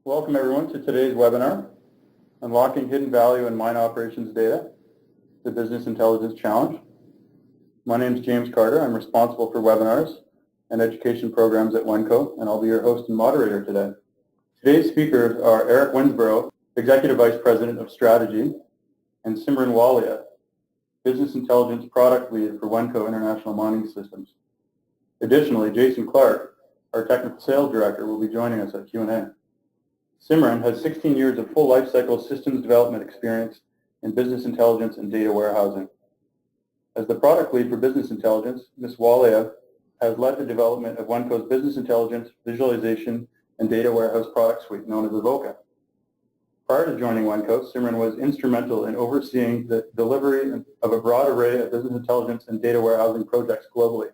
Welcome everyone to today's webinar, Unlocking Hidden Value in Mine Operations Data, the Business Intelligence Challenge. My name is James Carter. I'm responsible for webinars and education programs at Wenco, and I'll be your host and moderator today. Today's speakers are Eric Winsborough, Executive Vice President of Strategy, and Simran Walia, Business Intelligence Product Lead for Wenco International Mining Systems. Additionally, Jason Clark, our Technical Sales Director, will be joining us at Q&A. Simran has 16 years of full lifecycle systems development experience in business intelligence and data warehousing. As the product lead for business intelligence, Ms. Walia has led the development of Wenco's business intelligence, visualization, and data warehouse product suite known as Avoca. Prior to joining Wenco, Simran was instrumental in overseeing the delivery of a broad array of business intelligence and data warehousing projects globally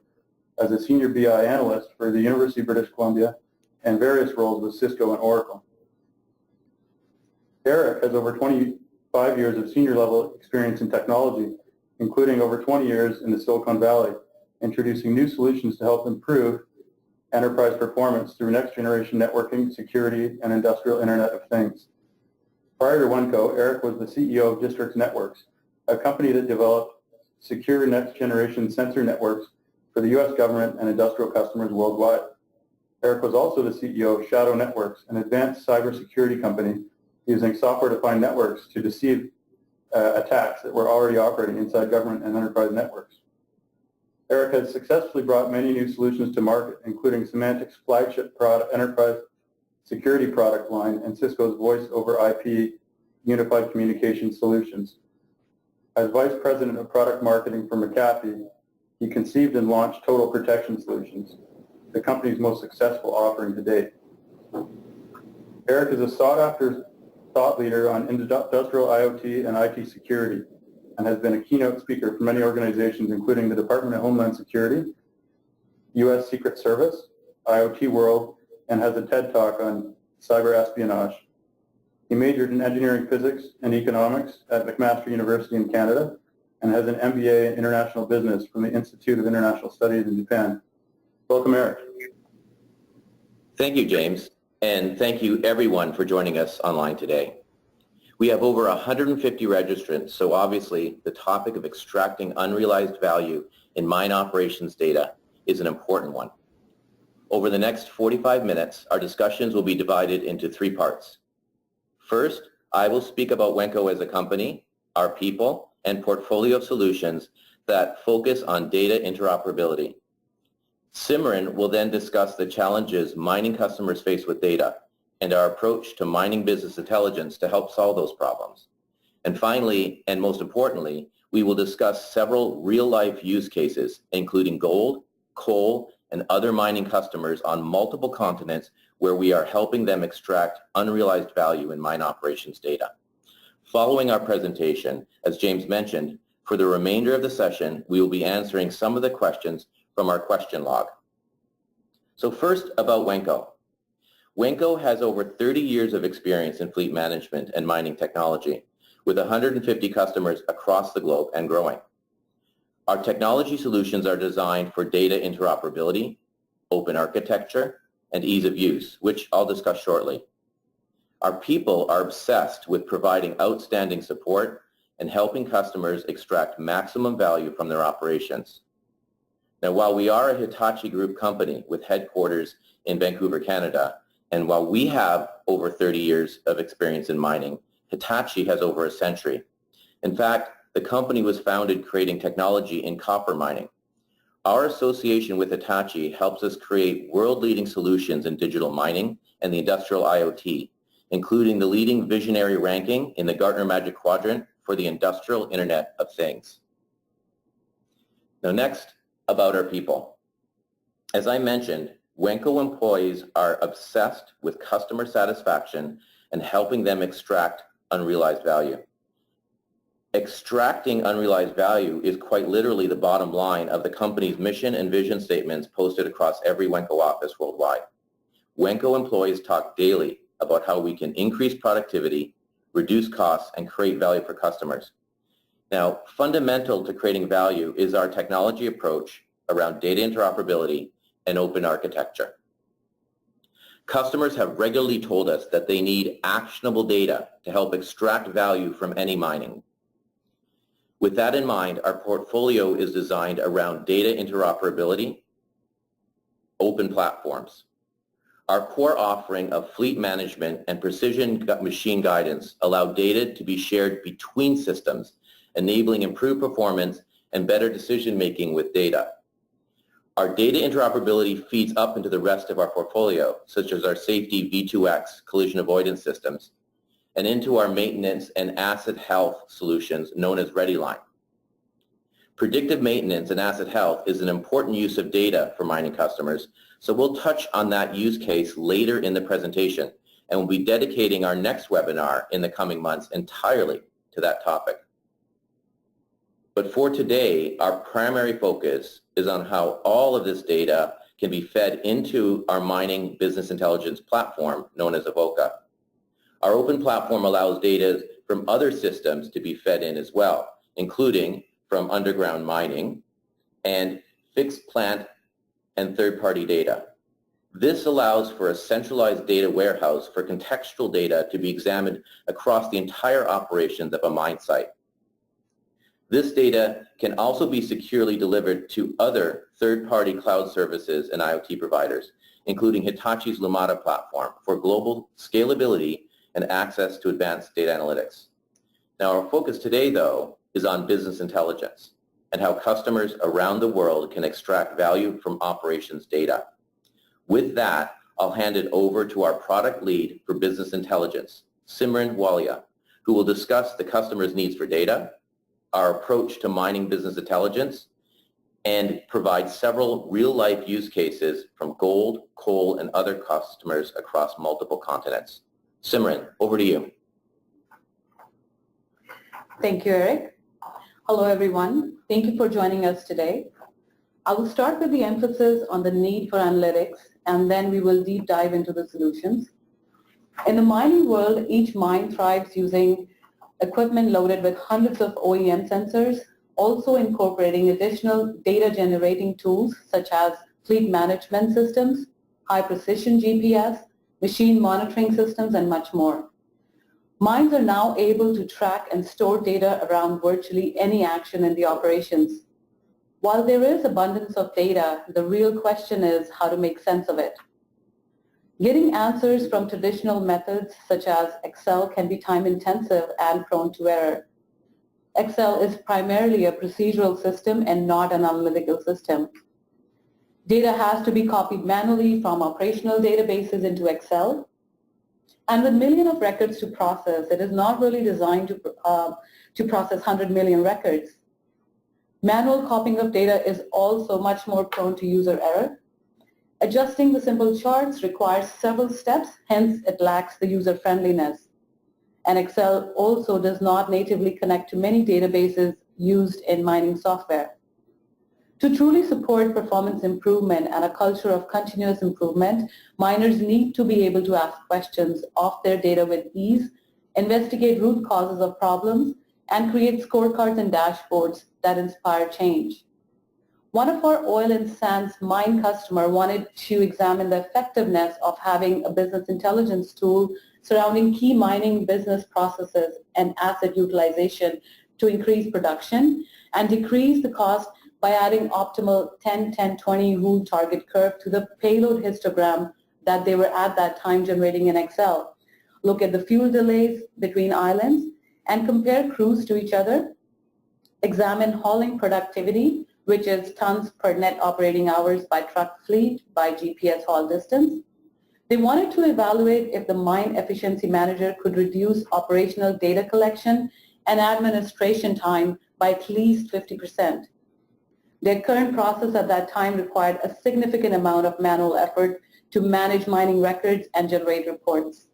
as a senior BI analyst for the University of British Columbia and various roles with Cisco and Oracle. Eric has over 25 years of senior level experience in technology, including over 20 years in the Silicon Valley, introducing new solutions to help improve enterprise performance through next generation networking, security, and industrial Internet of Things. Prior to Wenco, Eric was the CEO of Distrix Networks, a company that developed secure next generation sensor networks for the U.S. government and industrial customers worldwide. Eric was also the CEO of Shadow Networks, an advanced cybersecurity company using software-defined networks to deceive attacks that were already operating inside government and enterprise networks. Eric has successfully brought many new solutions to market, including Symantec's flagship product, enterprise security product line and Cisco's voice over IP unified communication solutions. As Vice President of Product Marketing for McAfee, he conceived and launched Total Protection Solutions, the company's most successful offering to date. Eric is a sought-after thought leader on industrial IoT and IT security and has been a keynote speaker for many organizations including the Department of Homeland Security, U.S. Secret Service, IoT World, and has a TED Talk on cyber espionage. He majored in engineering physics and economics at McMaster University in Canada and has an MBA in international business from the Institute of International Studies in Japan. Welcome, Eric. Thank you, James. And thank you everyone for joining us online today. We have over 150 registrants, so obviously the topic of extracting unrealized value in mine operations data is an important one. Over the next 45 minutes, our discussions will be divided into three parts. First, I will speak about Wenco as a company, our people, and portfolio of solutions that focus on data interoperability. Simran will then discuss the challenges mining customers face with data and our approach to mining business intelligence to help solve those problems. And finally, and most importantly, we will discuss several real-life use cases, including gold, coal, and other mining customers on multiple continents where we are helping them extract unrealized value in mine operations data. Following our presentation, as James mentioned, for the remainder of the session, we will be answering some of the questions from our question log. So first, about Wenco. Wenco has over 30 years of experience in fleet management and mining technology, with 150 customers across the globe and growing. Our technology solutions are designed for data interoperability, open architecture, and ease of use, which I'll discuss shortly. Our people are obsessed with providing outstanding support and helping customers extract maximum value from their operations. Now, while we are a Hitachi Group company with headquarters in Vancouver, Canada, and while we have over 30 years of experience in mining, Hitachi has over a century. In fact, the company was founded creating technology in copper mining. Our association with Hitachi helps us create world-leading solutions in digital mining and the industrial IoT, including the leading visionary ranking in the Gartner Magic Quadrant for the industrial Internet of Things. Now next, about our people. As I mentioned, Wenco employees are obsessed with customer satisfaction and helping them extract unrealized value. Extracting unrealized value is quite literally the bottom line of the company's mission and vision statements posted across every Wenco office worldwide. Wenco employees talk daily about how we can increase productivity, reduce costs, and create value for customers. Now, fundamental to creating value is our technology approach around data interoperability and open architecture. Customers have regularly told us that they need actionable data to help extract value from any mining. With that in mind, our portfolio is designed around data interoperability, open platforms. Our core offering of fleet management and precision machine guidance allow data to be shared between systems, enabling improved performance and better decision-making with data. Our data interoperability feeds up into the rest of our portfolio, such as our safety V2X collision avoidance systems, and into our maintenance and asset health solutions known as ReadyLine. Predictive maintenance and asset health is an important use of data for mining customers, so we'll touch on that use case later in the presentation, and we'll be dedicating our next webinar in the coming months entirely to that topic. But for today, our primary focus is on how all of this data can be fed into our mining business intelligence platform known as Avoca. Our open platform allows data from other systems to be fed in as well, including from underground mining and fixed plant and third-party data. This allows for a centralized data warehouse for contextual data to be examined across the entire operations of a mine site. This data can also be securely delivered to other third-party cloud services and IoT providers, including Hitachi's Lumada platform for global scalability and access to advanced data analytics. Now, our focus today, though, is on business intelligence and how customers around the world can extract value from operations data. With that, I'll hand it over to our product lead for business intelligence, Simran Walia, who will discuss the customer's needs for data, our approach to mining business intelligence, and provide several real-life use cases from gold, coal, and other customers across multiple continents. Simran, over to you. Thank you, Eric. Hello, everyone. Thank you for joining us today. I will start with the emphasis on the need for analytics, and then we will deep dive into the solutions. In the mining world, each mine thrives using equipment loaded with hundreds of OEM sensors, also incorporating additional data-generating tools such as fleet management systems, high-precision GPS, machine monitoring systems, and much more. Mines are now able to track and store data around virtually any action in the operations. While there is abundance of data, the real question is how to make sense of it. Getting answers from traditional methods such as Excel can be time-intensive and prone to error. Excel is primarily a procedural system and not an analytical system. Data has to be copied manually from operational databases into Excel. And with millions of records to process, it is not really designed to process 100 million records. Manual copying of data is also much more prone to user error. Adjusting the simple charts requires several steps, hence it lacks the user-friendliness. And Excel also does not natively connect to many databases used in mining software. To truly support performance improvement and a culture of continuous improvement, miners need to be able to ask questions of their data with ease, investigate root causes of problems, and create scorecards and dashboards that inspire change. One of our oil and sands mine customer wanted to examine the effectiveness of having a business intelligence tool surrounding key mining business processes and asset utilization to increase production and decrease the cost by adding optimal 10-10-20 rule target curve to the payload histogram that they were at that time generating in Excel. Look at the fuel delays between islands and compare crews to each other. Examine hauling productivity, which is tons per net operating hours by truck fleet by GPS haul distance. They wanted to evaluate if the mine efficiency manager could reduce operational data collection and administration time by at least 50%. Their current process at that time required a significant amount of manual effort to manage mining records and generate reports.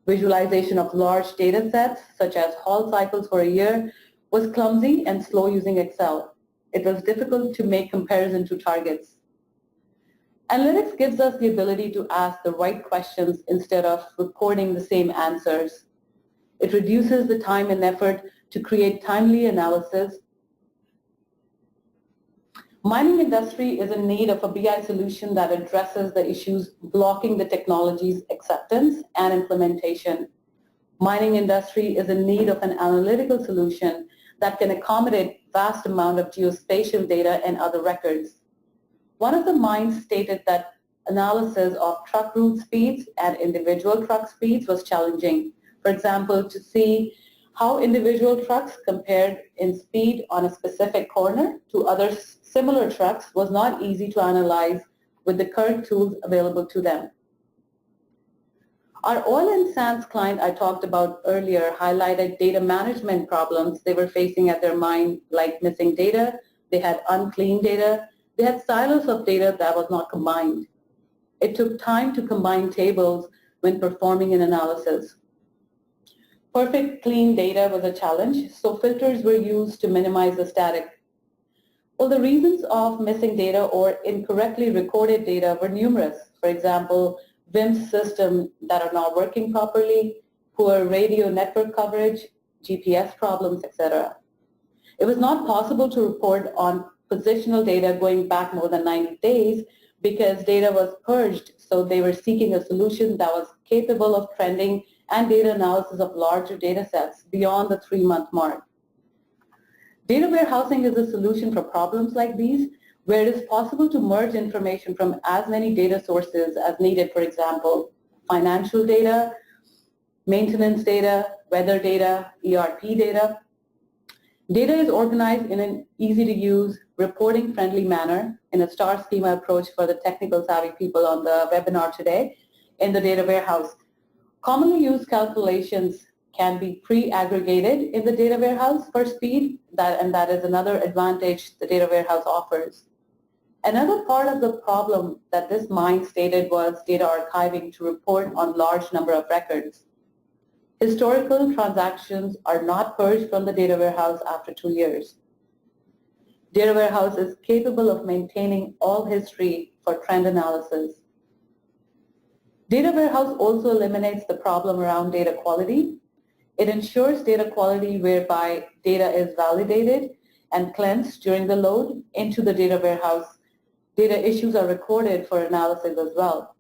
Visualization of large data sets, such as haul cycles for a year, was clumsy and slow using Excel. It was difficult to make comparison to targets. Analytics gives us the ability to ask the right questions instead of reporting the same answers. It reduces the time and effort to create timely analysis. Mining industry is in need of a BI solution that addresses the issues blocking the technology's acceptance and implementation. Mining industry is in need of an analytical solution that can accommodate vast amount of geospatial data and other records. One of the mines stated that analysis of truck route speeds and individual truck speeds was challenging. For example, to see how individual trucks compared in speed on a specific corner to other similar trucks was not easy to analyze with the current tools available to them. Our oil and sands client I talked about earlier highlighted data management problems they were facing at their mine, like missing data, they had unclean data, they had silos of data that was not combined. It took time to combine tables when performing an analysis. Perfect clean data was a challenge, so filters were used to minimize the static. Well, the reasons of missing data or incorrectly recorded data were numerous. For example, WIMS systems that are not working properly, poor radio network coverage, GPS problems, etc. It was not possible to report on positional data going back more than 90 days because data was purged, so they were seeking a solution that was capable of trending and data analysis of larger data sets beyond the 3-month mark. Data warehousing is a solution for problems like these, where it is possible to merge information from as many data sources as needed, for example, financial data, maintenance data, weather data, ERP data. Data is organized in an easy-to-use, reporting-friendly manner in a star schema approach for the technical savvy people on the webinar today in the data warehouse. Commonly used calculations can be pre-aggregated in the data warehouse for speed, and that is another advantage the data warehouse offers. Another part of the problem that this mine stated was data archiving to report on large number of records. Historical transactions are not purged from the data warehouse after 2 years. Data warehouse is capable of maintaining all history for trend analysis. Data warehouse also eliminates the problem around data quality. It ensures data quality whereby data is validated and cleansed during the load into the data warehouse. Data issues are recorded for analysis as well.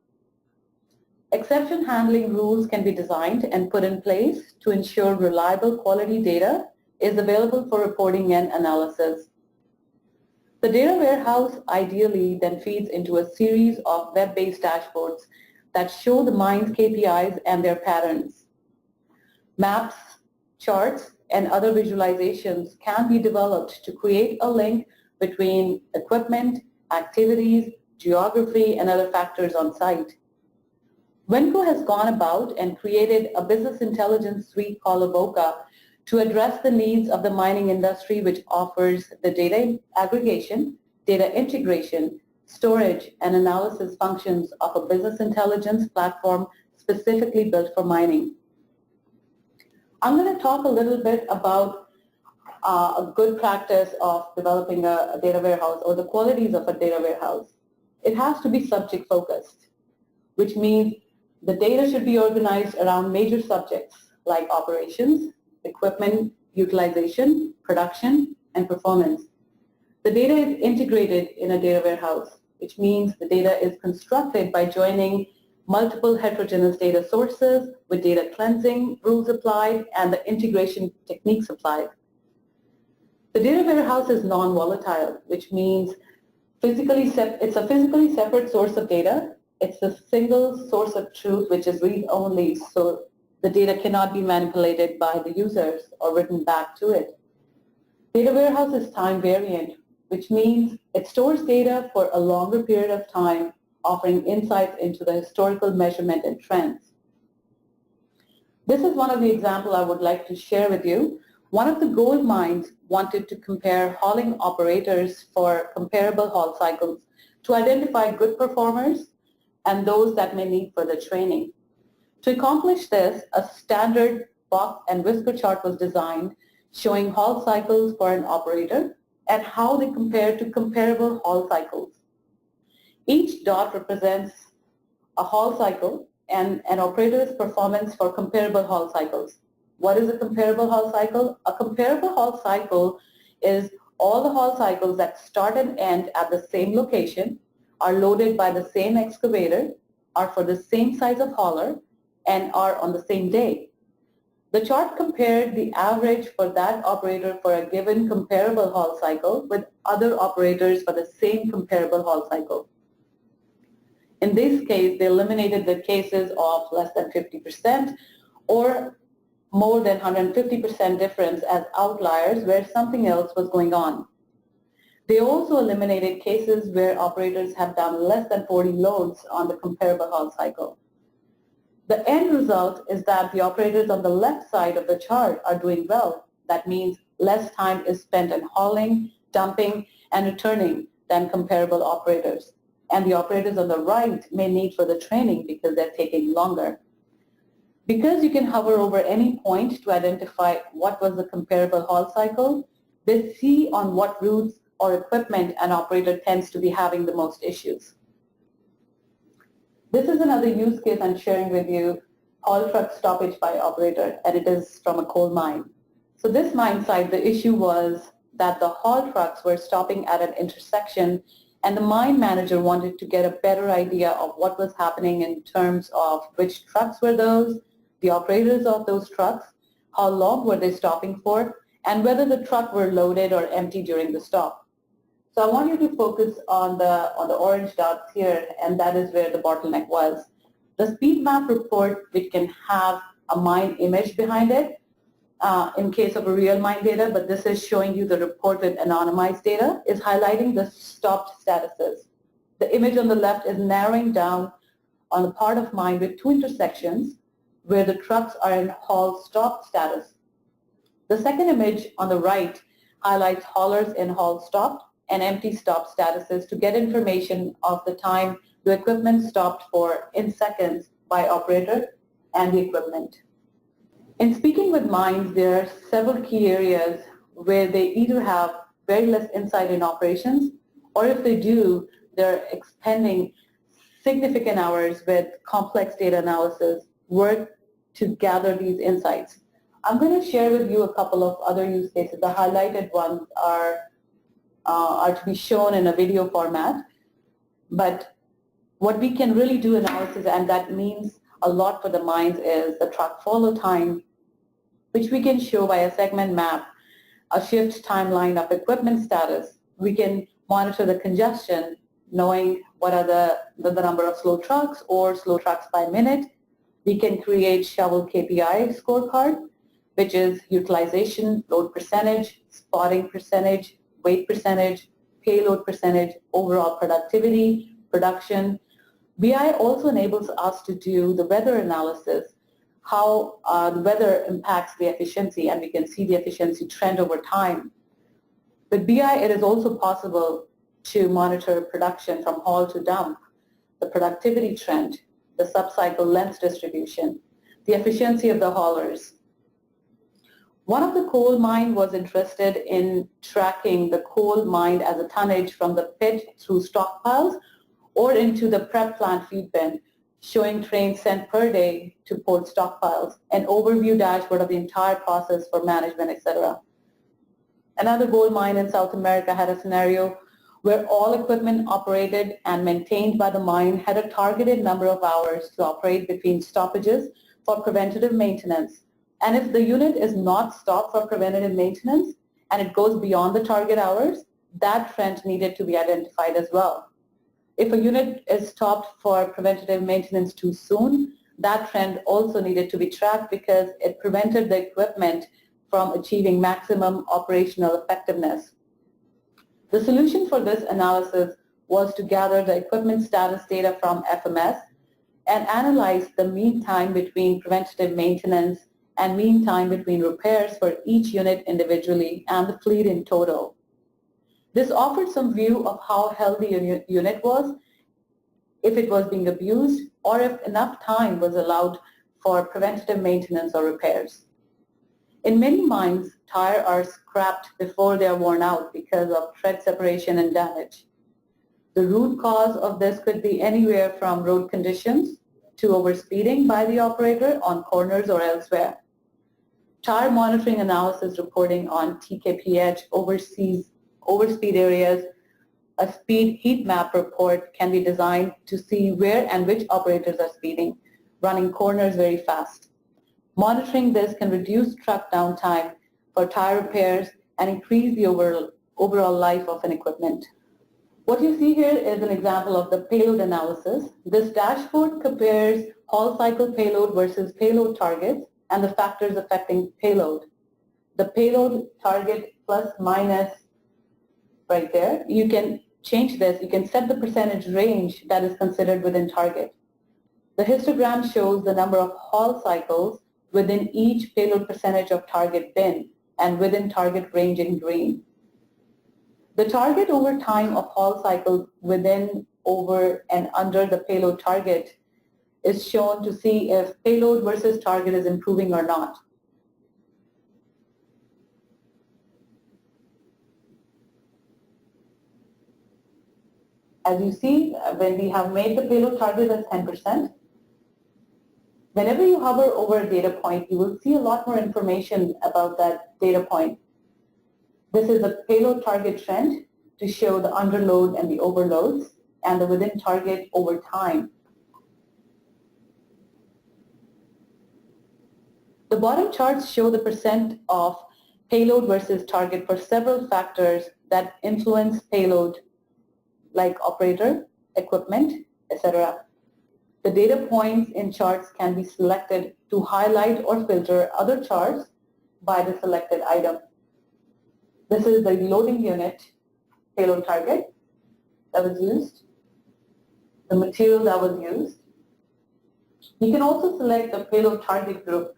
Exception handling rules can be designed and put in place to ensure reliable quality data is available for reporting and analysis. The data warehouse ideally then feeds into a series of web-based dashboards that show the mine's KPIs and their patterns. Maps, charts, and other visualizations can be developed to create a link between equipment, activities, geography, and other factors on site. Wenco has gone about and created a business intelligence suite called Avoca to address the needs of the mining industry, which offers the data aggregation, data integration, storage, and analysis functions of a business intelligence platform specifically built for mining. I'm going to talk a little bit about a good practice of developing a data warehouse or the qualities of a data warehouse. It has to be subject focused, which means the data should be organized around major subjects like operations, equipment utilization, production, and performance. The data is integrated in a data warehouse, which means the data is constructed by joining multiple heterogeneous data sources with data cleansing rules applied and the integration techniques applied. The data warehouse is non-volatile, which means it's a physically separate source of data. It's a single source of truth which is read-only, so the data cannot be manipulated by the users or written back to it. Data warehouse is time variant, which means it stores data for a longer period of time, offering insights into the historical measurement and trends. This is one of the examples I would like to share with you. One of the gold mines wanted to compare hauling operators for comparable haul cycles to identify good performers and those that may need further training. To accomplish this, a standard box and whisker chart was designed showing haul cycles for an operator and how they compare to comparable haul cycles. Each dot represents a haul cycle and an operator's performance for comparable haul cycles. What is a comparable haul cycle? A comparable haul cycle is All the haul cycles that start and end at the same location are loaded by the same excavator, are for the same size of hauler, and are on the same day. The chart compared the average for that operator for a given comparable haul cycle with other operators for the same comparable haul cycle. In this case, they eliminated the cases of less than 50% or more than 150% difference as outliers where something else was going on. They also eliminated cases where operators have done less than 40 loads on the comparable haul cycle. The end result is that the operators on the left side of the chart are doing well. That means less time is spent in hauling, dumping, and returning than comparable operators. And the operators on the right may need further training because they're taking longer. Because you can hover over any point to identify what was the comparable haul cycle, they see on what routes or equipment an operator tends to be having the most issues. This is another use case I'm sharing with you, haul truck stoppage by operator, and it is from a coal mine. So this mine site, the issue was that the haul trucks were stopping at an intersection, and the mine manager wanted to get a better idea of what was happening in terms of which trucks were those, the operators of those trucks, how long were they stopping for, and whether the truck were loaded or empty during the stop. So I want you to focus on the orange dots here, and that is where the bottleneck was. The speed map report, which can have a mine image behind it in case of a real mine data, but this is showing you the report with anonymized data, is highlighting the stopped statuses. The image on the left is narrowing down on the part of mine with two intersections where the trucks are in haul stop status. The second image on the right highlights haulers in haul stopped and empty stop statuses to get information of the time the equipment stopped for in seconds by operator and the equipment. In speaking with mines, there are several key areas where they either have very less insight in operations, or if they do, they're expending significant hours with complex data analysis work to gather these insights. I'm going to share with you a couple of other use cases. The highlighted ones are to be shown in a video format, but what we can really do analysis, and that means a lot for the mines, is the truck follow time, which we can show by a segment map, a shift timeline of equipment status. We can monitor the congestion, knowing what are the number of slow trucks or slow trucks by minute. We can create shovel KPI scorecard, which is utilization, load percentage, spotting percentage, weight percentage, payload percentage, overall productivity, production. BI also enables us to do the weather analysis, how the weather impacts the efficiency, and we can see the efficiency trend over time. With BI, it is also possible to monitor production from haul to dump, the productivity trend, the subcycle length distribution, the efficiency of the haulers. One of the coal mine was interested in tracking the coal mined as a tonnage from the pit through stockpiles or into the prep plant feed bin, showing trains sent per day to port stockpiles, an overview dashboard of the entire process for management, etc. Another gold mine in South America had a scenario where all equipment operated and maintained by the mine had a targeted number of hours to operate between stoppages for preventative maintenance. And if the unit is not stopped for preventative maintenance and it goes beyond the target hours, that trend needed to be identified as well. If a unit is stopped for preventative maintenance too soon, that trend also needed to be tracked because it prevented the equipment from achieving maximum operational effectiveness. The solution for this analysis was to gather the equipment status data from FMS and analyze the mean time between preventative maintenance and mean time between repairs for each unit individually and the fleet in total. This offered some view of how healthy a unit was, if it was being abused, or if enough time was allowed for preventative maintenance or repairs. In many mines, tires are scrapped before they are worn out because of tread separation and damage. The root cause of this could be anywhere from road conditions to overspeeding by the operator on corners or elsewhere. Tire monitoring analysis reporting on TKPH oversees overspeed areas, a speed heat map report can be designed to see where and which operators are speeding, running corners very fast. Monitoring this can reduce truck downtime for tire repairs and increase the overall life of an equipment. What you see here is an example of the payload analysis. This dashboard compares haul cycle payload versus payload targets and the factors affecting payload. The payload target plus minus right there, you can change this. You can set the percentage range that is considered within target. The histogram shows the number of haul cycles within each payload percentage of target bin and within target range in green. The target over time of haul cycle within, over, and under the payload target is shown to see if payload versus target is improving or not. As you see, when we have made the payload target as 10%, whenever you hover over a data point, you will see a lot more information about that data point. This is a payload target trend to show the underload and the overloads and the within target over time. The bottom charts show the percent of payload versus target for several factors that influence payload, like operator, equipment, etc. The data points in charts can be selected to highlight or filter other charts by the selected item. This is the loading unit payload target that was used, the material that was used. You can also select the payload target group.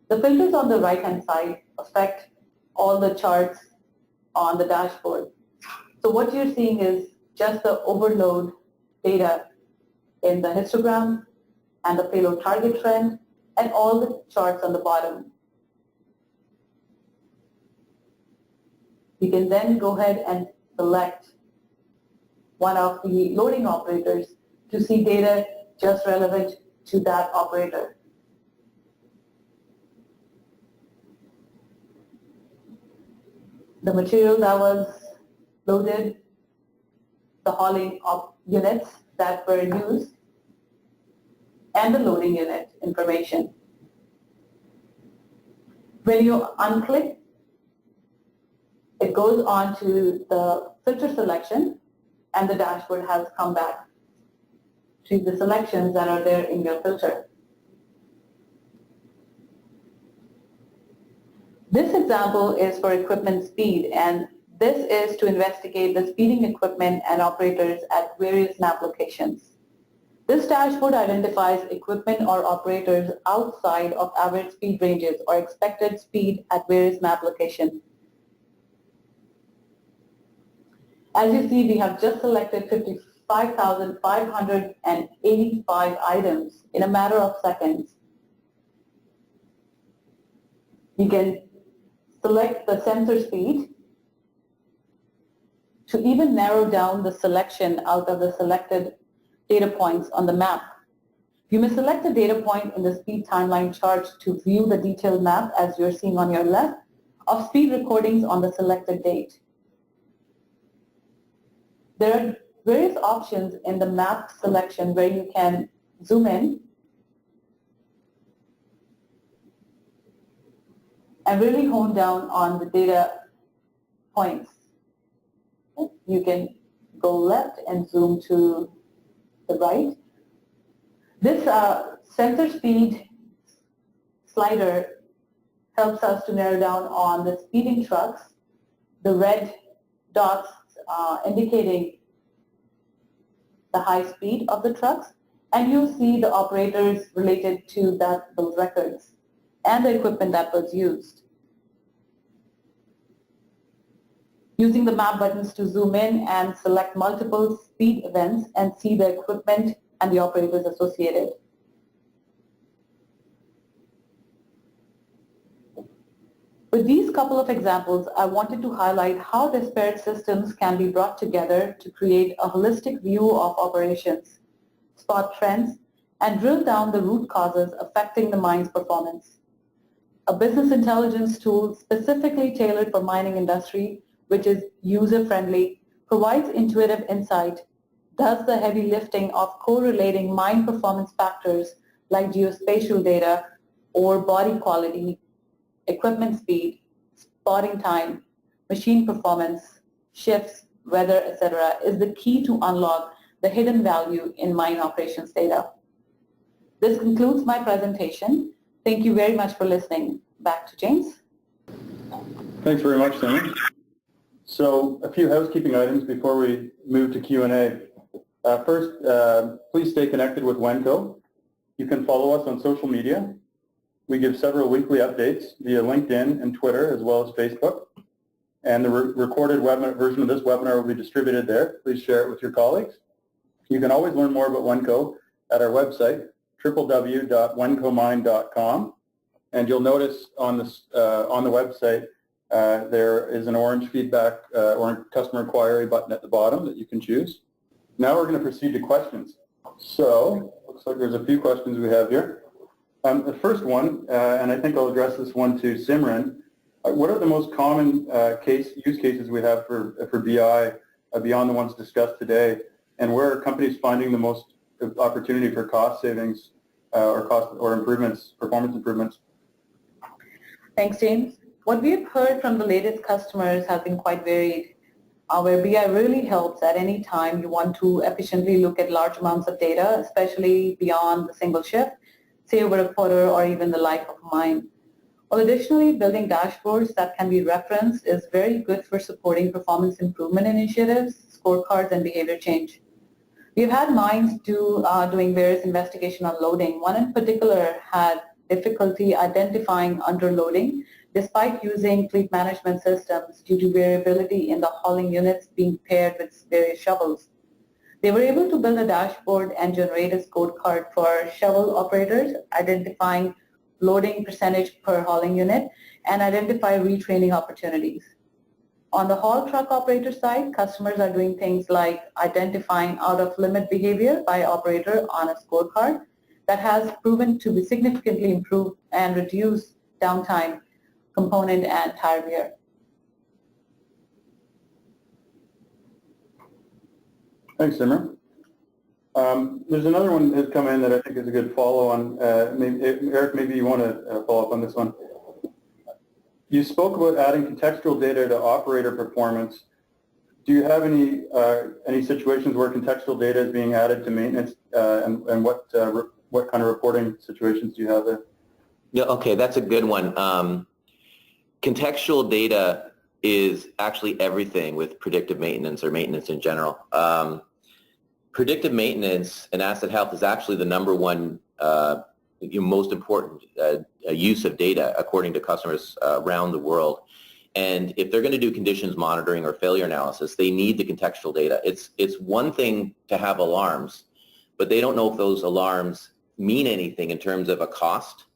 The filters on the right-hand side affect all the charts on the dashboard. So what you're seeing is just the overload data in the histogram and the payload target trend and all the charts on the bottom. You can then go ahead and select one of the loading operators to see data just relevant to that operator. The material that was loaded, the hauling of units that were used, and the loading unit information. When you unclick, it goes on to the filter selection, and the dashboard has come back to the selections that are there in your filter. This example is for equipment speed, and this is to investigate the speeding equipment and operators at various map locations. This dashboard identifies equipment or operators outside of average speed ranges or expected speed at various map locations. As you see, we have just selected 55,585 items in a matter of seconds. You can select the sensor speed to even narrow down the selection out of the selected data points on the map. You may select a data point in the speed timeline chart to view the detailed map, as you're seeing on your left, of speed recordings on the selected date. There are various options in the map selection where you can zoom in and really hone down on the data points. You can go left and zoom to the right. This sensor speed slider helps us to narrow down on the speeding trucks, the red dots indicating the high speed of the trucks, and you see the operators related to those records and the equipment that was used. Using the map buttons to zoom in and select multiple speed events and see the equipment and the operators associated. With these couple of examples, I wanted to highlight how disparate systems can be brought together to create a holistic view of operations, spot trends, and drill down the root causes affecting the mine's performance. A business intelligence tool specifically tailored for mining industry which is user-friendly, provides intuitive insight, does the heavy lifting of correlating mine performance factors like geospatial data or body quality, equipment speed, spotting time, machine performance, shifts, weather, etc., is the key to unlock the hidden value in mine operations data. This concludes my presentation. Thank you very much for listening. Back to James. Thanks very much, Simran. So a few housekeeping items before we move to Q&A. First, please stay connected with Wenco. You can follow us on social media. We give several weekly updates via LinkedIn and Twitter, as well as Facebook. And the recorded version of this webinar will be distributed there. Please share it with your colleagues. You can always learn more about Wenco at our website, www.wencomine.com. And you'll notice on the website there is an orange feedback or customer inquiry button at the bottom that you can choose. Now we're going to proceed to questions. So, looks like there's a few questions we have here. The first one, and I think I'll address this one to Simran, what are the most common use cases we have for BI beyond the ones discussed today, and where are companies finding the most opportunity for cost savings or improvements, performance improvements? Thanks, James. What we have heard from the latest customers has been quite varied, where BI really helps at any time you want to efficiently look at large amounts of data, especially beyond the single shift, say over a quarter or even the life of a mine. Well, additionally, building dashboards that can be referenced is very good for supporting performance improvement initiatives, scorecards, and behavior change. We've had mines doing various investigation on loading. One in particular had difficulty identifying underloading despite using fleet management systems due to variability in the hauling units being paired with various shovels. They were able to build a dashboard and generate a scorecard for shovel operators, identifying loading percentage per hauling unit, and identify retraining opportunities. On the haul truck operator side, customers are doing things like identifying out-of-limit behavior by operator on a scorecard that has proven to be significantly improved and reduce downtime, component, and tire wear. Thanks, Simran. There's another one that has come in that I think is a good follow-on. Eric, maybe you want to follow up on this one. You spoke about adding contextual data to operator performance. Do you have any situations where contextual data is being added to maintenance, and what kind of reporting situations do you have there? Yeah, okay, that's a good one. Contextual data is actually everything with predictive maintenance or maintenance in general. Predictive maintenance and asset health is actually the number one most important use of data according to customers around the world. And if they're going to do conditions monitoring or failure analysis, they need the contextual data. It's one thing to have alarms, but they don't know if those alarms mean anything in terms of a cost.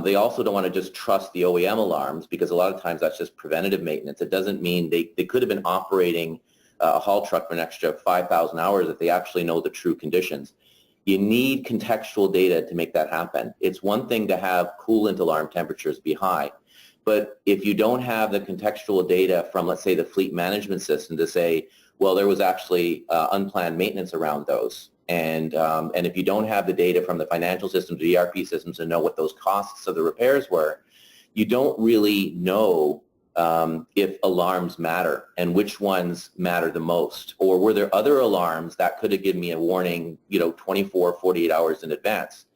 They also don't want to just trust the OEM alarms, because a lot of times that's just preventative maintenance. It doesn't mean they could have been operating a haul truck for an extra 5,000 hours if they actually know the true conditions. You need contextual data to make that happen. It's one thing to have coolant alarm temperatures be high, but if you don't have the contextual data from, let's say, the fleet management system to say, well, there was actually unplanned maintenance around those, and if you don't have the data from the financial systems, the ERP systems, to know what those costs of the repairs were, you don't really know if alarms matter and which ones matter the most, or were there other alarms that could have given me a warning 24, 48 hours in advance.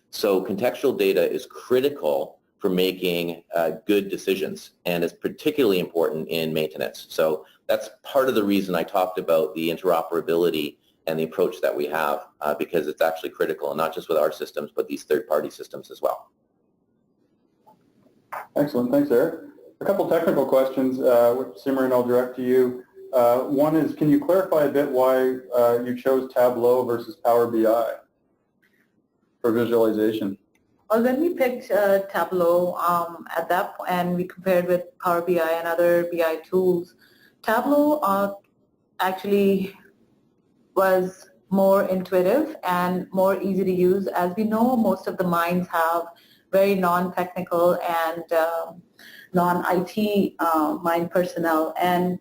So contextual data is critical for making good decisions, and it's particularly important in maintenance. So that's part of the reason I talked about the interoperability and the approach that we have, because it's actually critical, and not just with our systems, but these third-party systems as well. Excellent. Thanks, Eric. A couple technical questions, which Simran, I'll direct to you. One is, can you clarify a bit why you chose Tableau versus Power BI for visualization? Well, when we picked Tableau at that point, and we compared with Power BI and other BI tools, Tableau actually was more intuitive and more easy to use. As we know, most of the mines have very non-technical and non-IT mind personnel. And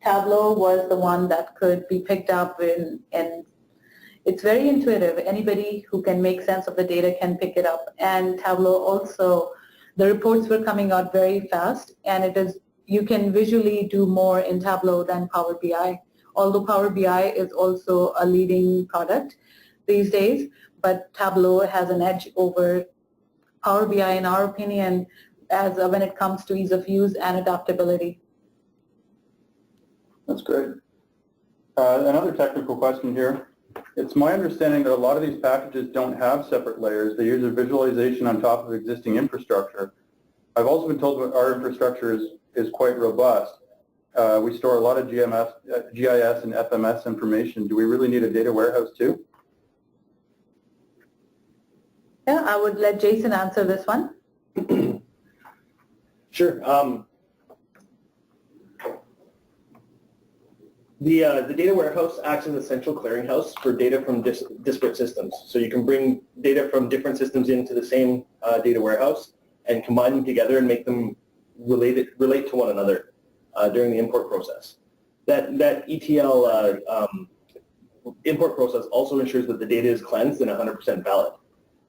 Tableau was the one that could be picked up and it's very intuitive. Anybody who can make sense of the data can pick it up. And Tableau also, the reports were coming out very fast, and you can visually do more in Tableau than Power BI. Although Power BI is also a leading product these days, but Tableau has an edge over Power BI in our opinion when it comes to ease of use and adaptability. That's great. Another technical question here. It's my understanding that a lot of these packages don't have separate layers. They use a visualization on top of existing infrastructure. I've also been told that our infrastructure is quite robust. We store a lot of GIS and FMS information. Do we really need a data warehouse too? Yeah, I would let Jason answer this one. Sure. The data warehouse acts as a central clearinghouse for data from disparate systems. So you can bring data from different systems into the same data warehouse and combine them together and make them relate to one another during the import process. That ETL import process also ensures that the data is cleansed and 100% valid.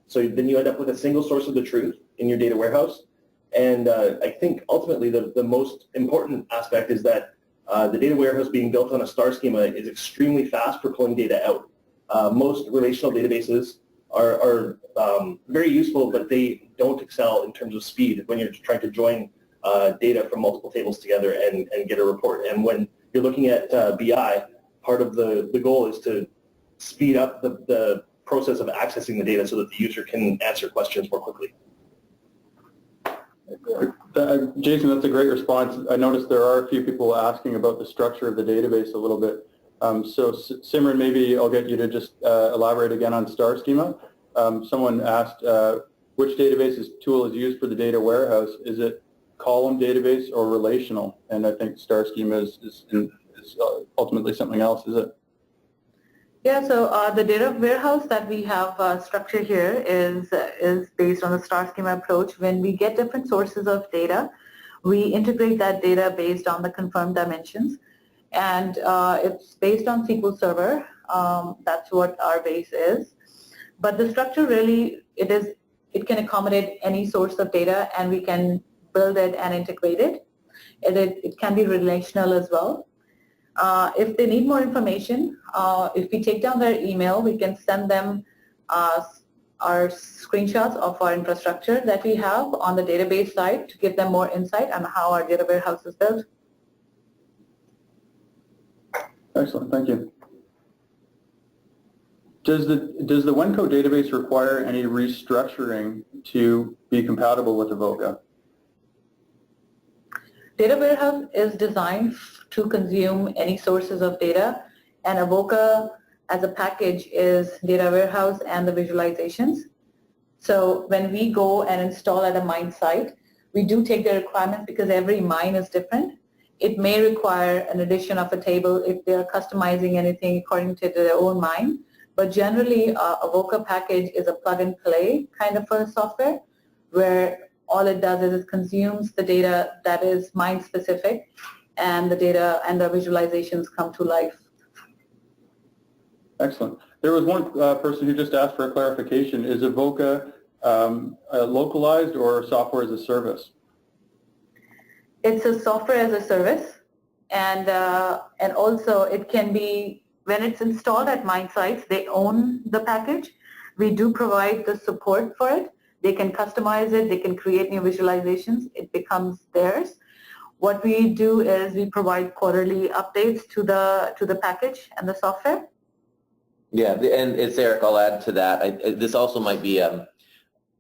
So then you end up with a single source of the truth in your data warehouse. And I think ultimately the most important aspect is that the data warehouse being built on a star schema is extremely fast for pulling data out. Most relational databases are very useful, but they don't excel in terms of speed when you're trying to join data from multiple tables together and get a report. And when you're looking at BI, part of the goal is to speed up the process of accessing the data so that the user can answer questions more quickly. Jason, that's a great response. I noticed there are a few people asking about the structure of the database a little bit. So Simran, maybe I'll get you to just elaborate again on star schema. Someone asked which database tool is used for the data warehouse. Is it column database or relational? And I think star schema is ultimately something else, is it? Yeah, so the data warehouse that we have structured here is based on the star schema approach. When we get different sources of data, we integrate that data based on the confirmed dimensions, and it's based on SQL Server. That's what our base is. But the structure really, it can accommodate any source of data, and we can build it and integrate it. It can be relational as well. If they need more information, if we take down their email, we can send them our screenshots of our infrastructure that we have on the database side to give them more insight on how our data warehouse is built. Excellent, thank you. Does the Wenco database require any restructuring to be compatible with Avoca? Data warehouse is designed to consume any sources of data, and Avoca as a package is data warehouse and the visualizations. So when we go and install at a mine site, we do take the requirements because every mine is different. It may require an addition of a table if they are customizing anything according to their own mine. But generally, Avoca package is a plug-and-play kind of a software where all it does is it consumes the data that is mine-specific, and the data and the visualizations come to life. Excellent. There was one person who just asked for a clarification. Is Avoca localized or software as a service? It's a software as a service, and also it can be, when it's installed at mine sites, they own the package. We do provide the support for it. They can customize it. They can create new visualizations. It becomes theirs. What we do is we provide quarterly updates to the package and the software. Yeah, and it's Eric, I'll add to that. This also might be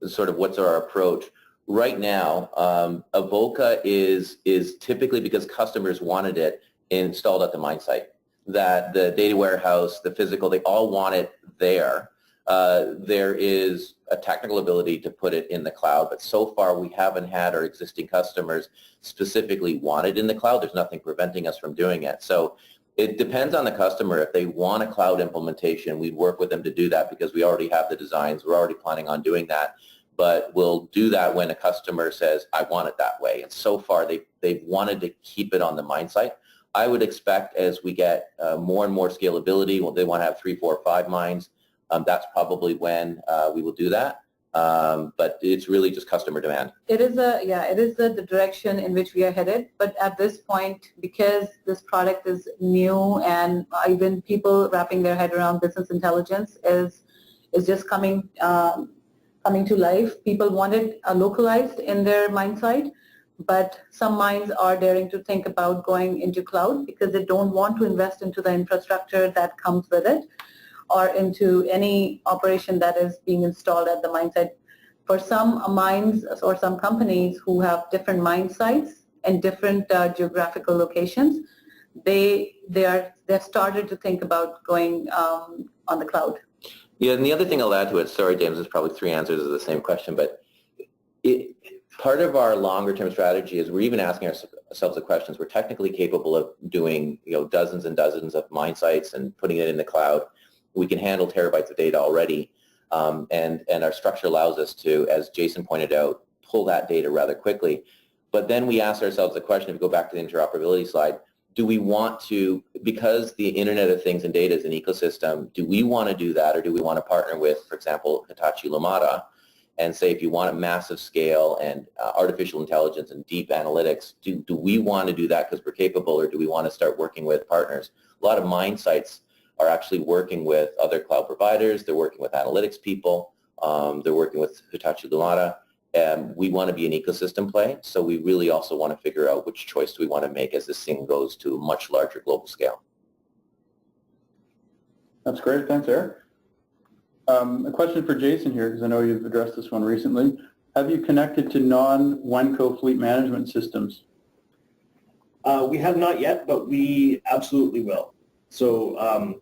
sort of what's our approach. Right now, Avoca is typically, because customers wanted it, installed at the mine site. That the data warehouse, the physical, they all want it there. There is a technical ability to put it in the cloud, but so far we haven't had our existing customers specifically want it in the cloud. There's nothing preventing us from doing it. So it depends on the customer. If they want a cloud implementation, we'd work with them to do that because we already have the designs. We're already planning on doing that. but we'll do that when a customer says, I want it that way. And so far, they've wanted to keep it on the mine site. I would expect as we get more and more scalability, well, they want to have 3, 4, 5 mines. That's probably when we will do that. But it's really just customer demand. It is the direction in which we are headed. But at this point, because this product is new and even people wrapping their head around business intelligence is just coming to life. People want it localized in their mine site, but some mines are daring to think about going into cloud because they don't want to invest into the infrastructure that comes with it or into any operation that is being installed at the mine site. For some mines or some companies who have different mine sites and different geographical locations, they've started to think about going on the cloud. Yeah, and the other thing I'll add to it, sorry James, there's probably 3 answers to the same question, but part of our longer term strategy is we're even asking ourselves the questions. We're technically capable of doing dozens and dozens of mine sites and putting it in the cloud. We can handle terabytes of data already, and our structure allows us to, as Jason pointed out, pull that data rather quickly. But then we ask ourselves the question, if we go back to the interoperability slide, do we want to, because the Internet of Things and data is an ecosystem, do we want to do that, or do we want to partner with, for example, Hitachi Lumada, and say if you want a massive scale and artificial intelligence and deep analytics, do we want to do that because we're capable, or do we want to start working with partners? A lot of mine sites are actually working with other cloud providers. They're working with analytics people. They're working with Hitachi Lumada. We want to be an ecosystem play, so we really also want to figure out which choice do we want to make as this thing goes to a much larger global scale. That's great. Thanks, Eric. A question for Jason here, because I know you've addressed this one recently. Have you connected to non-Wenco fleet management systems? We have not yet, but we absolutely will. So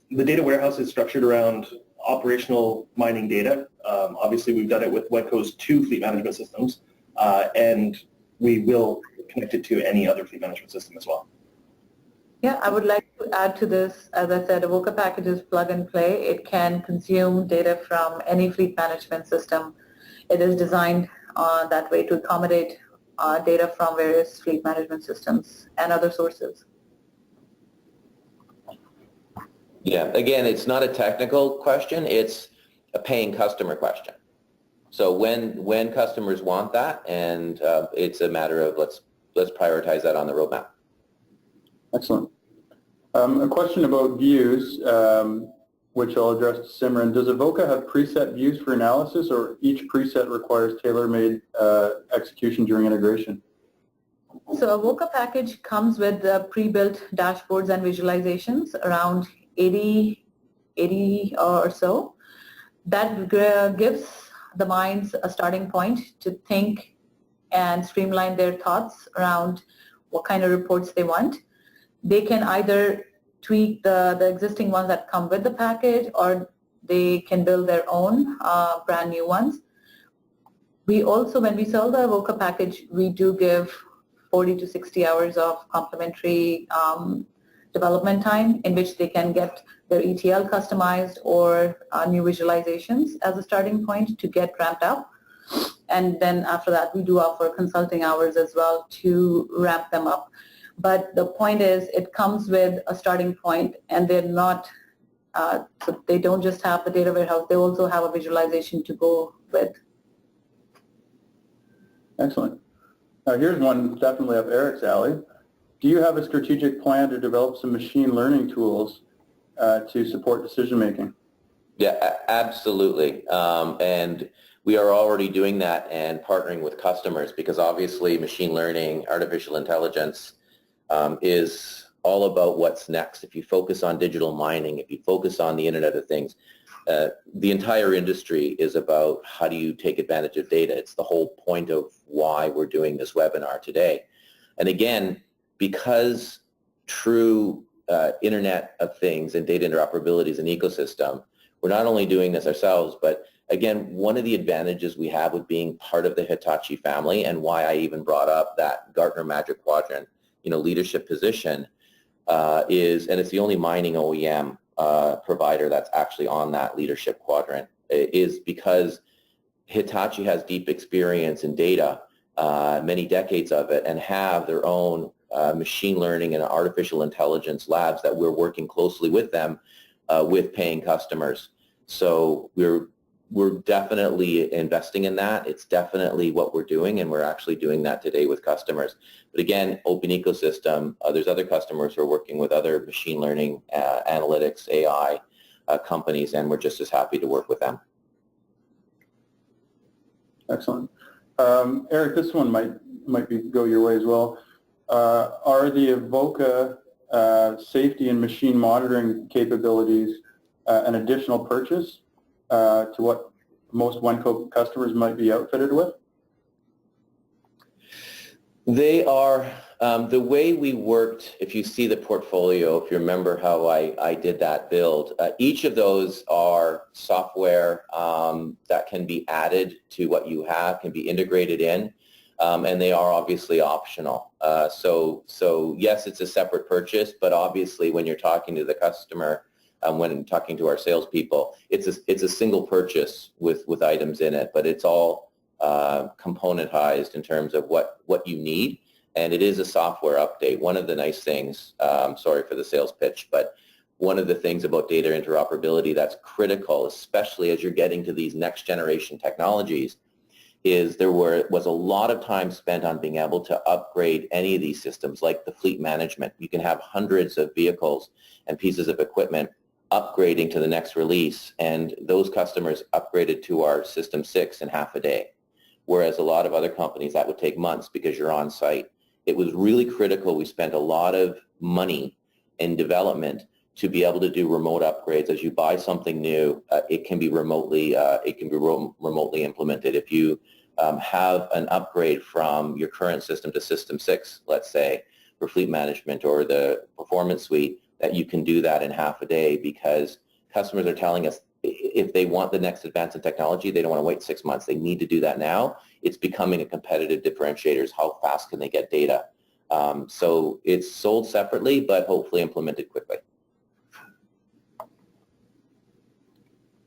the data warehouse is structured around operational mining data. Obviously, we've done it with Wenco's 2 fleet management systems, and we will connect it to any other fleet management system as well. Yeah, I would like to add to this. As I said, Avoca package is plug and play. It can consume data from any fleet management system. It is designed that way to accommodate data from various fleet management systems and other sources. Yeah, again, it's not a technical question, it's a paying customer question. So when customers want that, and it's a matter of let's prioritize that on the roadmap. Excellent. A question about views, which I'll address to Simran. Does Avoca have preset views for analysis, or each preset requires tailor-made execution during integration? So Avoca package comes with pre-built dashboards and visualizations, around 80 or so. That gives the mines a starting point to think and streamline their thoughts around what kind of reports they want. They can either tweak the existing ones that come with the package, or they can build their own brand new ones. We also, when we sell the Avoca package, we do give 40 to 60 hours of complimentary development time in which they can get their ETL customized or new visualizations as a starting point to get ramped up. And then after that, we do offer consulting hours as well to ramp them up. But the point is, it comes with a starting point, and they're not, so they don't just have the data warehouse, they also have a visualization to go with. Excellent. Here's one definitely up Eric's alley. Do you have a strategic plan to develop some machine learning tools to support decision making? Yeah, absolutely. And we are already doing that and partnering with customers, because obviously machine learning, artificial intelligence is all about what's next. If you focus on digital mining, if you focus on the Internet of Things, the entire industry is about how do you take advantage of data. It's the whole point of why we're doing this webinar today. And again, because true Internet of Things and data interoperability is an ecosystem, we're not only doing this ourselves, but again, one of the advantages we have with being part of the Hitachi family, and why I even brought up that Gartner Magic Quadrant, leadership position, is, and it's the only mining OEM provider that's actually on that leadership quadrant, is because Hitachi has deep experience in data, many decades of it, and have their own machine learning and artificial intelligence labs that we're working closely with them with paying customers. So we're definitely investing in that. It's definitely what we're doing, and we're actually doing that today with customers. But again, open ecosystem, there's other customers who are working with other machine learning, analytics, AI companies, and we're just as happy to work with them. Excellent. Eric, this one might go your way as well. Are the Avoca safety and machine monitoring capabilities an additional purchase to what most Wenco customers might be outfitted with? They are, the way we worked, if you see the portfolio, if you remember how I did that build, each of those are software that can be added to what you have, can be integrated in, and they are obviously optional. So yes, it's a separate purchase, but obviously when you're talking to the customer, when talking to our salespeople, it's a single purchase with items in it, but it's all componentized in terms of what you need, and it is a software update. One of the nice things, sorry for the sales pitch, but one of the things about data interoperability that's critical, especially as you're getting to these next generation technologies, is there was a lot of time spent on being able to upgrade any of these systems, like the fleet management. You can have hundreds of vehicles and pieces of equipment upgrading to the next release, and those customers upgraded to our System 6 in half a day, whereas a lot of other companies that would take months because you're on site. It was really critical. We spent a lot of money in development to be able to do remote upgrades. As you buy something new, it can be remotely implemented. If you have an upgrade from your current system to System 6, let's say, for fleet management or the performance suite, that you can do that in half a day, because customers are telling us if they want the next advance in technology, they don't want to wait 6 months. They need to do that now. It's becoming a competitive differentiator. How fast can they get data? So it's sold separately, but hopefully implemented quickly.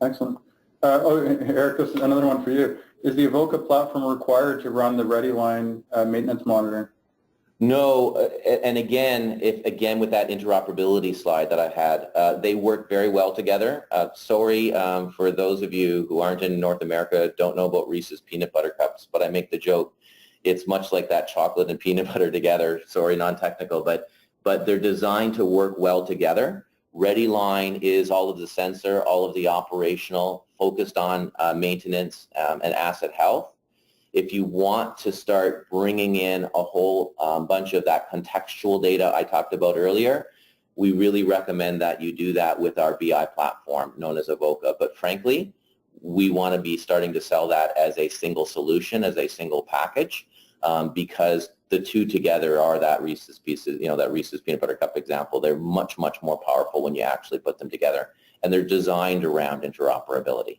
Excellent. Eric, this is another one for you. Is the Avoca platform required to run the ReadyLine maintenance monitoring? No, and again, with that interoperability slide that I had, they work very well together. Sorry for those of you who aren't in North America, don't know about Reese's peanut butter cups, but I make the joke, it's much like that chocolate and peanut butter together. Sorry, non-technical, but they're designed to work well together. ReadyLine is all of the sensor, all of the operational, focused on maintenance and asset health. If you want to start bringing in a whole bunch of that contextual data I talked about earlier, we really recommend that you do that with our BI platform known as Avoca. But frankly, we want to be starting to sell that as a single solution, as a single package, because the two together are that Reese's pieces, that Reese's peanut butter cup example. They're much, much more powerful when you actually put them together, and they're designed around interoperability.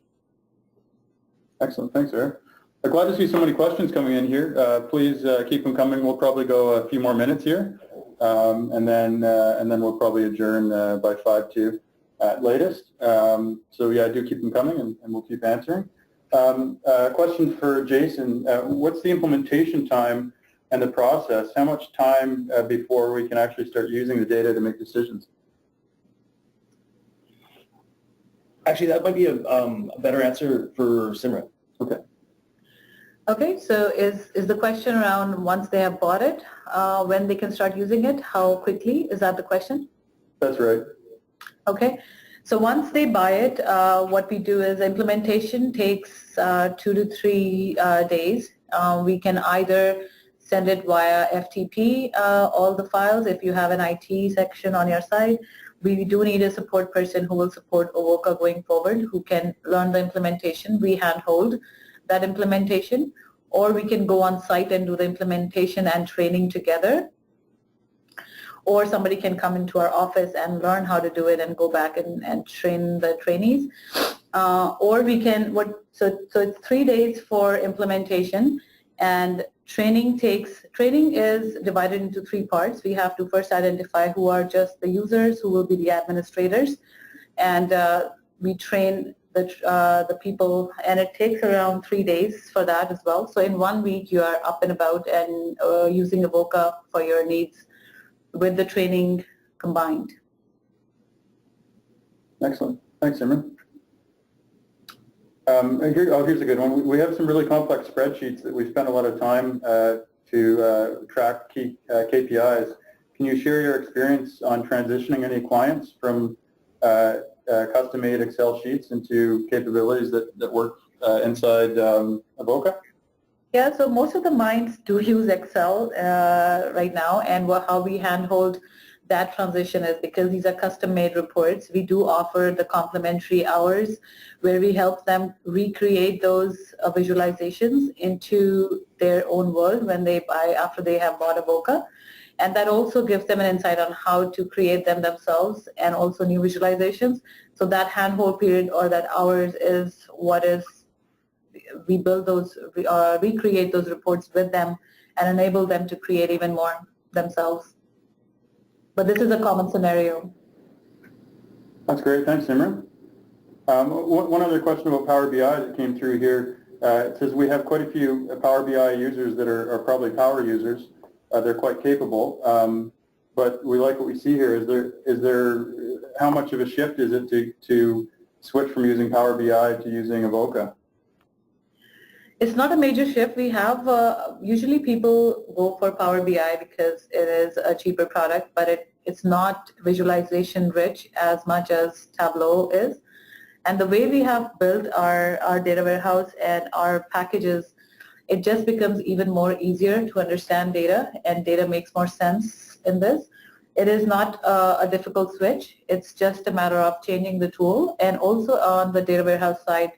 Excellent. Thanks, Eric. I'm glad to see so many questions coming in here. Please keep them coming. We'll probably go a few more minutes here, and then we'll probably adjourn by 5:02 at latest. So yeah, do keep them coming, and we'll keep answering. A question for Jason. What's the implementation time and the process? How much time before we can actually start using the data to make decisions? Actually, that might be a better answer for Simran. Okay. Okay, so is the question around once they have bought it, when they can start using it, how quickly? Is that the question? That's right. Okay, so once they buy it, what we do is implementation takes 2 to 3 days. We can either send it via FTP, all the files, if you have an IT section on your side. We do need a support person who will support Avoca going forward, who can learn the implementation. We handhold that implementation, or we can go on site and do the implementation and training together, or somebody can come into our office and learn how to do it and go back and train the trainees, or we can, so it's 3 days for implementation, and training is divided into 3 parts. We have to first identify who are just the users, who will be the administrators, and we train the people, and it takes around 3 days for that as well. So in 1 week, you are up and about and using Avoca for your needs with the training combined. Excellent. Thanks, Simran. Here's a good one. We have some really complex spreadsheets that we spent a lot of time to track key KPIs. Can you share your experience on transitioning any clients from custom-made Excel sheets into capabilities that work inside Avoca? Yeah, so most of the mines do use Excel right now, and how we handhold that transition is because these are custom-made reports. We do offer the complimentary hours where we help them recreate those visualizations into their own world when they buy, after they have bought Avoca. And that also gives them an insight on how to create them themselves and also new visualizations. So that handhold period or that hours is what is, we build those, recreate those reports with them and enable them to create even more themselves. But this is a common scenario. That's great. Thanks, Simran. One other question about Power BI that came through here. It says we have quite a few Power BI users that are probably power users. They're quite capable, but we like what we see here. Is there how much of a shift is it to switch from using Power BI to using Avoca? It's not a major shift. We have, usually people go for Power BI because it is a cheaper product, but it's not visualization rich as much as Tableau is. And the way we have built our data warehouse and our packages, it just becomes even more easier to understand data, and data makes more sense in this. It is not a difficult switch. It's just a matter of changing the tool. And also on the data warehouse side,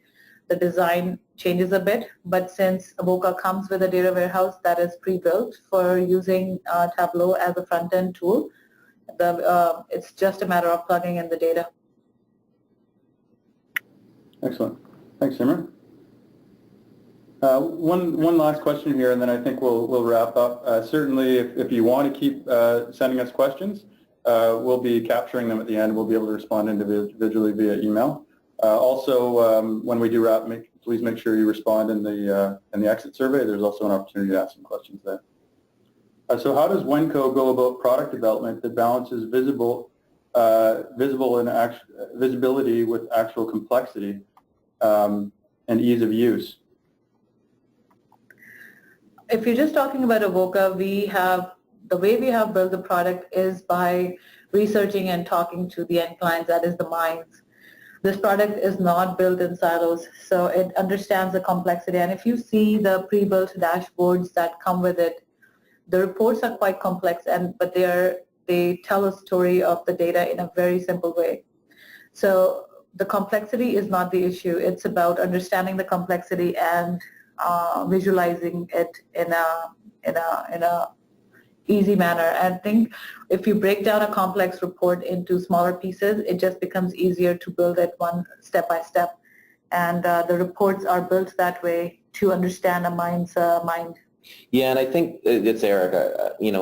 the design changes a bit, but since Avoca comes with a data warehouse that is pre-built for using Tableau as a front-end tool, it's just a matter of plugging in the data. Excellent. Thanks, Simran. One last question here, and then I think we'll wrap up. Certainly, if you want to keep sending us questions, we'll be capturing them at the end. We'll be able to respond individually via email. Also, when we do wrap, please make sure you respond in the exit survey. There's also an opportunity to ask some questions there. So how does Wenco go about product development that balances visibility with actual complexity and ease of use? If you're just talking about Avoca, the way we have built the product is by researching and talking to the end clients, that is the mines. This product is not built in silos, so it understands the complexity. And if you see the pre-built dashboards that come with it, the reports are quite complex, but they tell a story of the data in a very simple way. So the complexity is not the issue. It's about understanding the complexity and visualizing it in a easy manner. I think if you break down a complex report into smaller pieces, it just becomes easier to build it one step by step. And the reports are built that way to understand a mine's mind. Yeah, and I think it's Eric,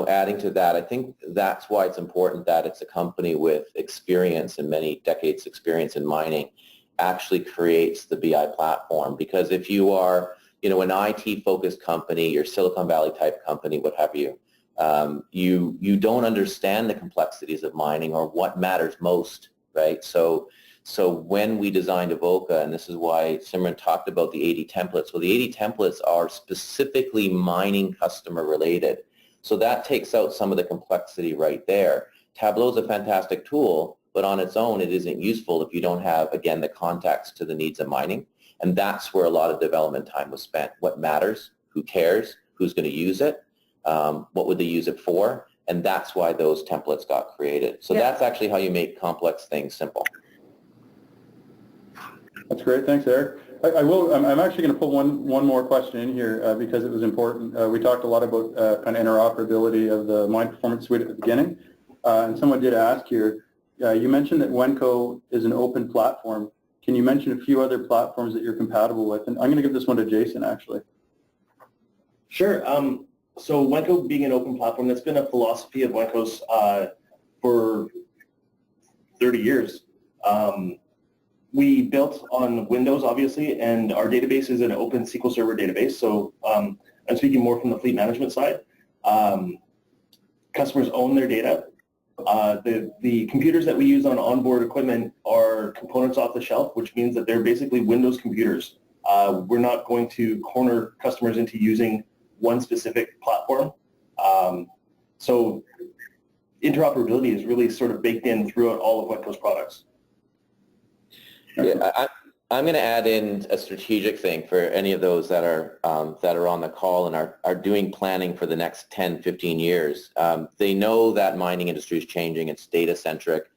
adding to that, I think that's why it's important that it's a company with experience and many decades experience in mining actually creates the BI platform. Because if you are, an IT-focused company, your Silicon Valley type company, what have you, you don't understand the complexities of mining or what matters most, right? So when we designed Avoca, and this is why Simran talked about the 80 templates, well, the 80 templates are specifically mining customer related. So that takes out some of the complexity right there. Tableau is a fantastic tool, but on its own, it isn't useful if you don't have, again, the context to the needs of mining. And that's where a lot of development time was spent. What matters? Who cares? Who's going to use it? What would they use it for? And that's why those templates got created. So that's actually how you make complex things simple. That's great. Thanks, Eric. I'm actually going to pull one more question in here because it was important. We talked a lot about kind of interoperability of the Mine Performance Suite at the beginning. And someone did ask here, you mentioned that Wenco is an open platform. Can you mention a few other platforms that you're compatible with? And I'm going to give this one to Jason, actually. Sure. So Wenco being an open platform, that's been a philosophy of Wenco's for 30 years. we built on Windows, obviously, and our database is an open SQL Server database. So I'm speaking more from the fleet management side. Customers own their data. The computers that we use on onboard equipment are components off the shelf, which means that they're basically Windows computers. We're not going to corner customers into using one specific platform. So interoperability is really sort of baked in throughout all of Wenco's products. Yeah, I'm going to add in a strategic thing for any of those that are on the call and are doing planning for the next 10, 15 years. They know that mining industry is changing. It's data-centric.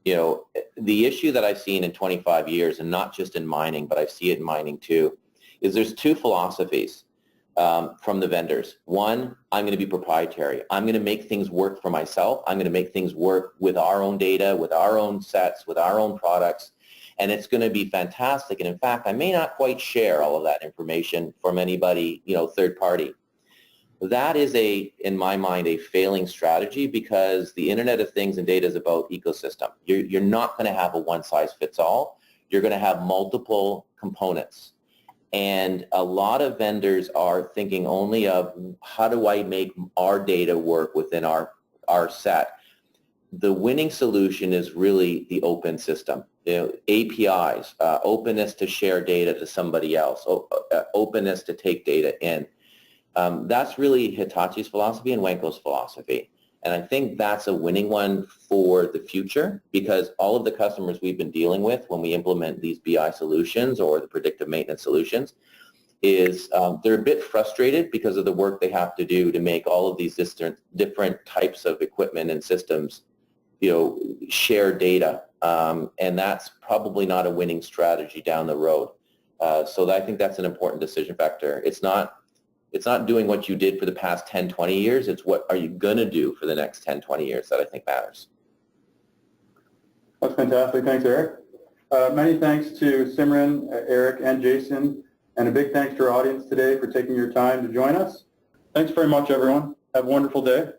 You know, the issue that I've seen in 25 years, and not just in mining, but I see it in mining too, is there's two philosophies from the vendors. One, I'm going to be proprietary. I'm going to make things work for myself. I'm going to make things work with our own data, with our own sets, with our own products. And it's going to be fantastic. And in fact, I may not quite share all of that information from anybody, you know, third party. That is in my mind, a failing strategy, because the Internet of Things and data is about ecosystem. You're not going to have a one-size-fits-all. You're going to have multiple components. And a lot of vendors are thinking only of how do I make our data work within our set. The winning solution is really the open system. You know, APIs, openness to share data to somebody else, openness to take data in. That's really Hitachi's philosophy and Wenco's philosophy. And I think that's a winning one for the future, because all of the customers we've been dealing with when we implement these BI solutions or the predictive maintenance solutions is they're a bit frustrated because of the work they have to do to make all of these different types of equipment and systems, you know, share data. And that's probably not a winning strategy down the road. So I think that's an important decision factor. It's not doing what you did for the past 10, 20 years. It's what are you going to do for the next 10, 20 years that I think matters. That's fantastic. Thanks, Eric. Many thanks to Simran, Eric, and Jason, and a big thanks to our audience today for taking your time to join us. Thanks very much, everyone. Have a wonderful day.